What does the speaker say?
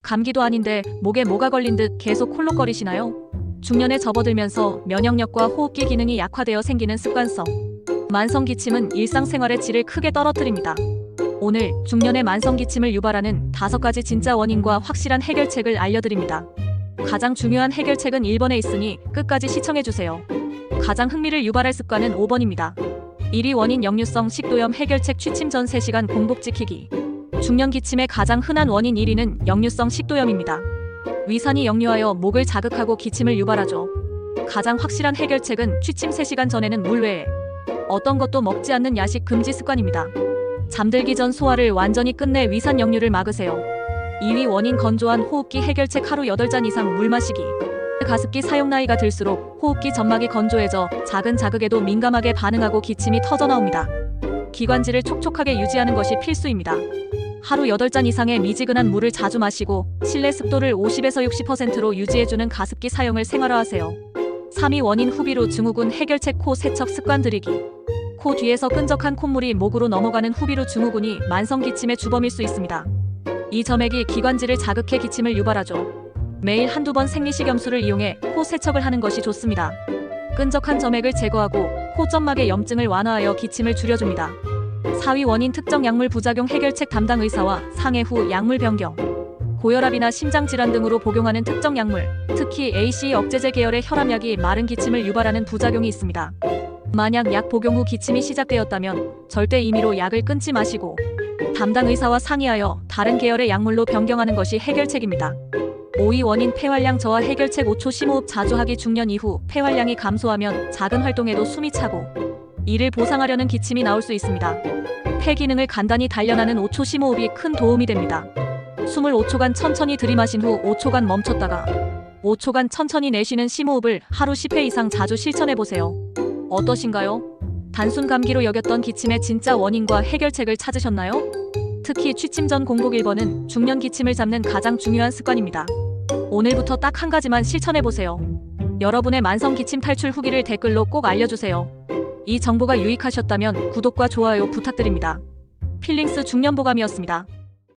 감기도 아닌데 목에 뭐가 걸린 듯 계속 콜록거리시나요? 중년에 접어들면서 면역력과 호흡기 기능이 약화되어 생기는 습관성 만성 기침은 일상생활의 질을 크게 떨어뜨립니다. 오늘 중년의 만성 기침을 유발하는 5가지 진짜 원인과 확실한 해결책을 알려드립니다. 가장 중요한 해결책은 1번에 있으니 끝까지 시청해주세요. 가장 흥미를 유발할 습관은 5번입니다. 1위 원인 역류성 식도염 해결책 취침 전 3시간 공복 지키기. 중년 기침의 가장 흔한 원인 1위는 역류성 식도염입니다. 위산이 역류하여 목을 자극하고 기침을 유발하죠. 가장 확실한 해결책은 취침 3시간 전에는 물 외에 어떤 것도 먹지 않는 야식 금지 습관입니다. 잠들기 전 소화를 완전히 끝내 위산 역류를 막으세요. 2위 원인 건조한 호흡기 해결책 하루 8잔 이상 물 마시기. 가습기 사용 나이가 들수록 호흡기 점막이 건조해져 작은 자극에도 민감하게 반응하고 기침이 터져나옵니다. 기관지를 촉촉하게 유지하는 것이 필수입니다. 하루 8잔 이상의 미지근한 물을 자주 마시고 실내 습도를 50에서 60%로 유지해주는 가습기 사용을 생활화하세요. 3위 원인 후비로 증후군 해결책 코 세척 습관 들이기. 코 뒤에서 끈적한 콧물이 목으로 넘어가는 후비로 증후군이 만성 기침의 주범일 수 있습니다. 이 점액이 기관지를 자극해 기침을 유발하죠. 매일 한두 번 생리식염수를 이용해 코 세척을 하는 것이 좋습니다. 끈적한 점액을 제거하고 코점막의 염증을 완화하여 기침을 줄여줍니다. 4위 원인 특정 약물 부작용 해결책 담당 의사와 상해 후 약물 변경. 고혈압이나 심장질환 등으로 복용하는 특정 약물, 특히 ACE 억제제 계열의 혈압약이 마른 기침을 유발하는 부작용이 있습니다. 만약 약 복용 후 기침이 시작되었다면 절대 임의로 약을 끊지 마시고 담당 의사와 상의하여 다른 계열의 약물로 변경하는 것이 해결책입니다. 5위 원인 폐활량 저하 해결책 5초 심호흡 자주 하기. 중년 이후 폐활량이 감소하면 작은 활동에도 숨이 차고 이를 보상하려는 기침이 나올 수 있습니다. 폐 기능을 간단히 단련하는 5초 심호흡이 큰 도움이 됩니다. 숨을 5초간 천천히 들이마신 후 5초간 멈췄다가 5초간 천천히 내쉬는 심호흡을 하루 10회 이상 자주 실천해보세요. 어떠신가요? 단순 감기로 여겼던 기침의 진짜 원인과 해결책을 찾으셨나요? 특히 취침 전 공복 1번은 중년 기침을 잡는 가장 중요한 습관입니다. 오늘부터 딱 한 가지만 실천해보세요. 여러분의 만성 기침 탈출 후기를 댓글로 꼭 알려주세요. 이 정보가 유익하셨다면 구독과 좋아요 부탁드립니다. 필링스 중년보감이었습니다.